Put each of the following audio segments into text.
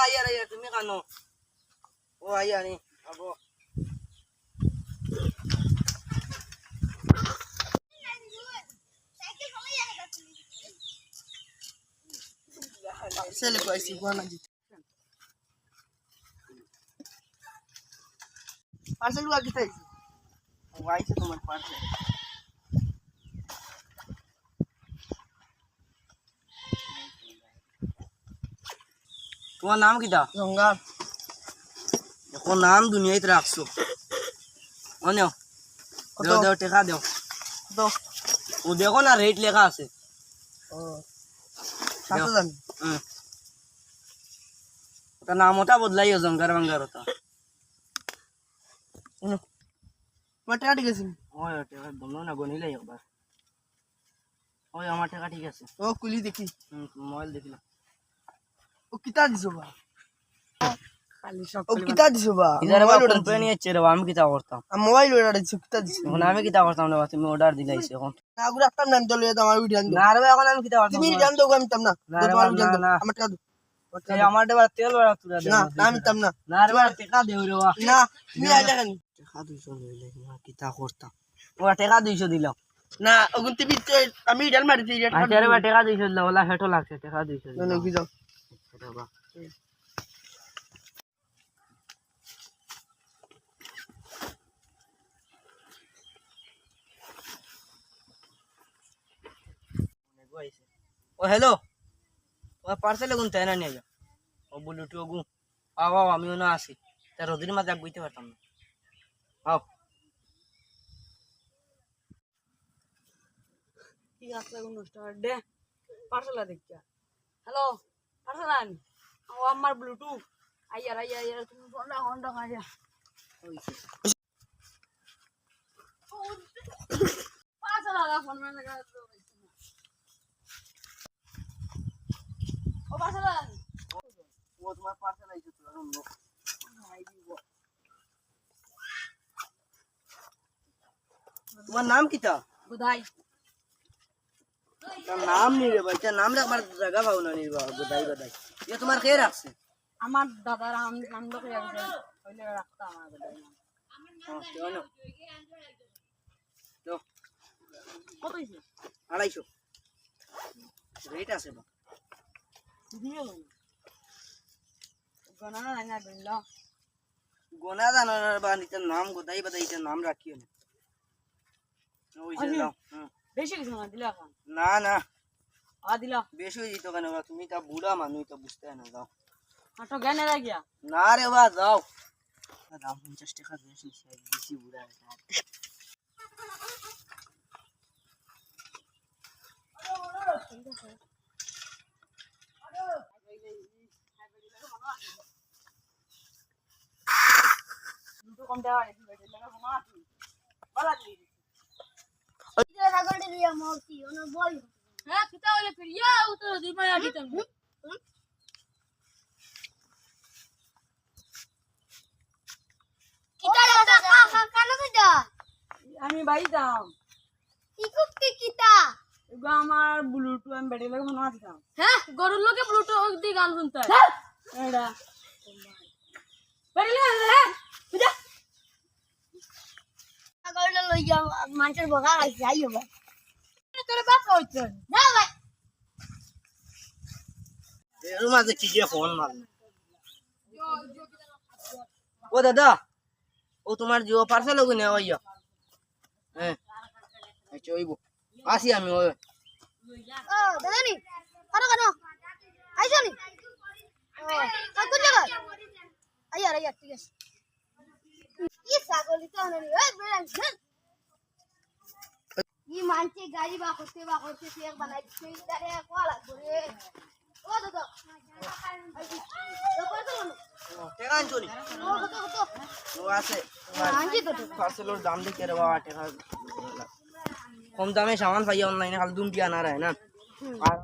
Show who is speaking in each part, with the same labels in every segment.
Speaker 1: আইয়া তুমি কানো ও আইয়া নি আবো ছেলে কইছি গোনা দিতে পার্সেল লুয়া কিতাই ও আইছে তোমার পার্সেল তোমার নাম কিটা জঙ্গার এখন নাম দুনিয়াতে রাখছো অনেও দেও দেও টাকা দেও তো ও দেখো না রেট লেখা আছে ও 7000 ওটা নাম ওটা বদলাইও জঙ্গার বাঙ্গার ওটা আমার টাকা ঠিক আছে ওই টাকা বলো না গনিলে একবার ওই আমার টাকা ঠিক আছে ও কুলি দেখি মোবাইল দেখিলাম ও কিতা দিছো বা খালি সব ও কিতা দিছো বা ইদারে বা কোম্পানি আছে রে আমি কিতা করতাম মোবাইল অর্ডার দিছো কিতা দিছো এখন আমি কিতা করতাম না তুমি অর্ডার দিলাইছো এখন না গুড়া রাখতাম না দলে আমার ভিডিও আন না রে এখন আমি কিতা করতাম তুমি জান দাও আমি তাম না তোমার জান দাও আমার টাকা দাও আমার দেবা তেল ভরা তুলা দে না আমি তাম না না রে টাকা দেও রে না তুমি আইলা কেন টাকা 200 লইলে না কিতা করতাম ও টাকা 200 দিলাম না ওগুন তুমি আমি ডাল মারি দিই আরে বা টাকা 200 দিলাম ওলা হেটো লাগছে টাকা 200 দিলাম কি যাও বাবা ও হ্যালো ও পার্সেল গুন তাই না নিয়ে যাও ও বুলুটু গু আও আও আমিও না আসি তার রোদির মাঝে বুঝতে পারতাম না আও কি আছে গুন স্টার্ট দে পার্সেল দেখিয়া হ্যালো পার্সেল আন ও আমার ব্লুটু আইয়া তুমি বলা হন্ডা কাজা পার্সেল আগা ফোন মানে লাগা ও পার্সেল আন ও তোমার পার্সেল আইছে তো রুম লো তোমার নাম কিটা বুধাই তার নাম নি রে ভাই তার নাম রাখবার জায়গা পাও না নি বুধাই বুধাই ये তোমার কে রাখছে আমার দাদার নাম লোকে রাখছে কইলে রাখতা আমার বুধাই নাম হ্যাঁ কেন তো কত হইছে 250 রেট আছে বা দিও গনা না না বিল্লা গোনা জানা বা নিতার নাম গোদাই বাদাইটার নাম রাখিও না ওই যে দাও বেশি কিছু না দিলা না না আ দিলা বেশি হই তো কেন তুমি তা বুড়া মানুষ তো বুঝতে না দাও আটো জ্ঞানে লাগিয়া না রে বা দাও দাও 50 টাকা বেশি বেশি বুড়া দুটো কম দেওয়া আছে বেটে লাগা মনে আছে বলা দি ইদে রাগড়ে দিয়া মরতি ওনা বল হ্যাঁ কিতা হইলে ফির ইয়া উত্তর দি মায়া দিতাম কিতা লাগা কানো কইতা আমি ভাই দাম ইকুক কি কিতা এগো আমার ব্লুটুথ আমি বেটে লাগা মনে আছে হ্যাঁ গরুর লোকে ব্লুটুথ দি গান শুনতে এডা বেটে লাগা বুঝা আগলে লইয়া মাছের বগা আইছে আইও ভাই তোরে বাপ হইছে না ভাই এর মাঝে কি যে ফোন মার ও দাদা ও তোমার জিও পার্সেল ওগো নে আইয়া হ্যাঁ আচ্ছা ওইবো আসি আমি ওই ও দাদা নি আরে কেন আইছো নি ও কোন জায়গা আইয়া ঠিক আছে ये सागोली तो नहीं है बेड़ा ये मानते गाड़ी बाकोते से एक बनाई से इधर है कोला गोरे ओ दो तो कर दो टेका आंचोनी तो नो आसे आंची तो पार्सलर दाम दे के रे बाबा टेका कम दामे सामान पाइए ऑनलाइन खाली दुम टिया ना रहे ना और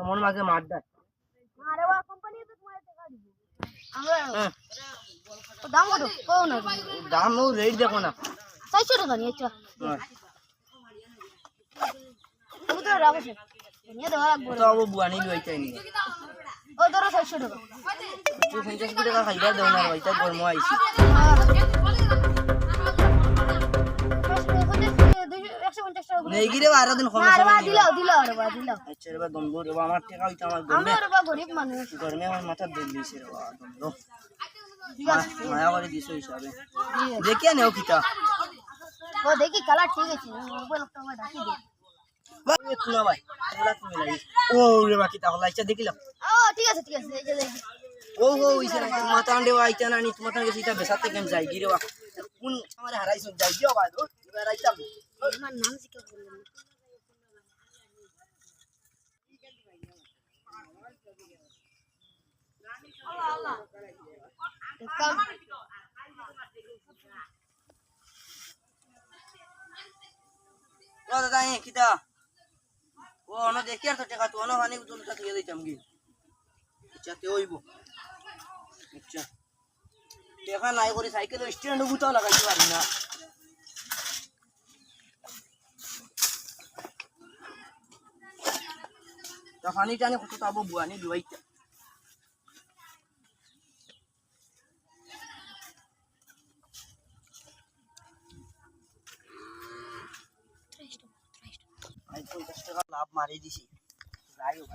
Speaker 1: मन मागे मार दे मारे वा कंपनी तो तुम्हारे टेका दी আমরা তো দাম কত কোন না দাম ও রেট দেখো না 400 টাকা নিয়ে চল ও তো রাখো নিয়ে দাও তো ও বুয়ানি লইতে নি
Speaker 2: ও ধরো 600 টাকা
Speaker 1: তুই 50 টাকা খাইবার দেও না ভাই তা গরম আইছি
Speaker 2: 150 টাকা
Speaker 1: নেই গিরে আর দিন কমে
Speaker 2: আরে বা দিল
Speaker 1: আচ্ছা রে বা দম রে বা আমার টাকা হইতো আমার
Speaker 2: আমরা রে বা গরিব মানুষ
Speaker 1: গরমে আমার মাথা দই দিছে রে বা দম রো
Speaker 2: ঠিক আছে
Speaker 1: মায়া করে দিছো হিসাবে দেখিয়া নেও কিতা
Speaker 2: ও দেখি কালার ঠিক আছে মোবাইল একটা আমার ঢাকি দে
Speaker 1: ভাই তুলা ভাই তুলা তুমি লাগি ও রে বা কিতা হলা আচ্ছা দেখিলাম
Speaker 2: ও ঠিক আছে এই যে দেখি
Speaker 1: ও ইসে না মাথা আন্ডে আইতা না নি তোমার কাছে এটা বেসাতে কেন যাই গিরে বা কোন আমার হারাইছো যাই দিও ভাই ও এবার আইতাম
Speaker 2: আমার নাম জিজ্ঞেস করলাম
Speaker 1: ও দাদা এ কিতা ও অন দেখি আর তো টাকা তো অন হানি উজলটা দিয়ে দিতাম কি আচ্ছা তে হইব আচ্ছা টাকা নাই করে সাইকেল স্ট্যান্ড গুতাও লাগাইতে পারি না তা পানি টানি কত তাবো বুয়ানি দুইটা আই 50 টাকা লাভ মারি দিছি যাই হোক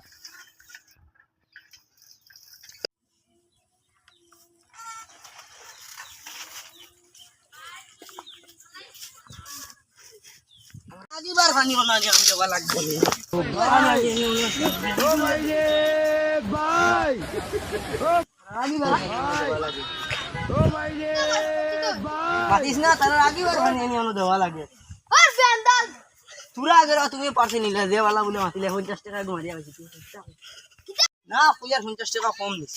Speaker 1: আগিবার পানি হলো না আমি দেওয়া লাগবে ও ভাই রে ভাই আগিবার ও ভাই রে ভাই মাতিস না তার আগিবার পানি আমি দেওয়া লাগে
Speaker 2: আর বেন্দাল
Speaker 1: তুরা আগে তুমি পারতে নিলে দেওয়ালা বলে মাতিলে 50 টাকা মারিয়া গেছি না 50 টাকা কম দিস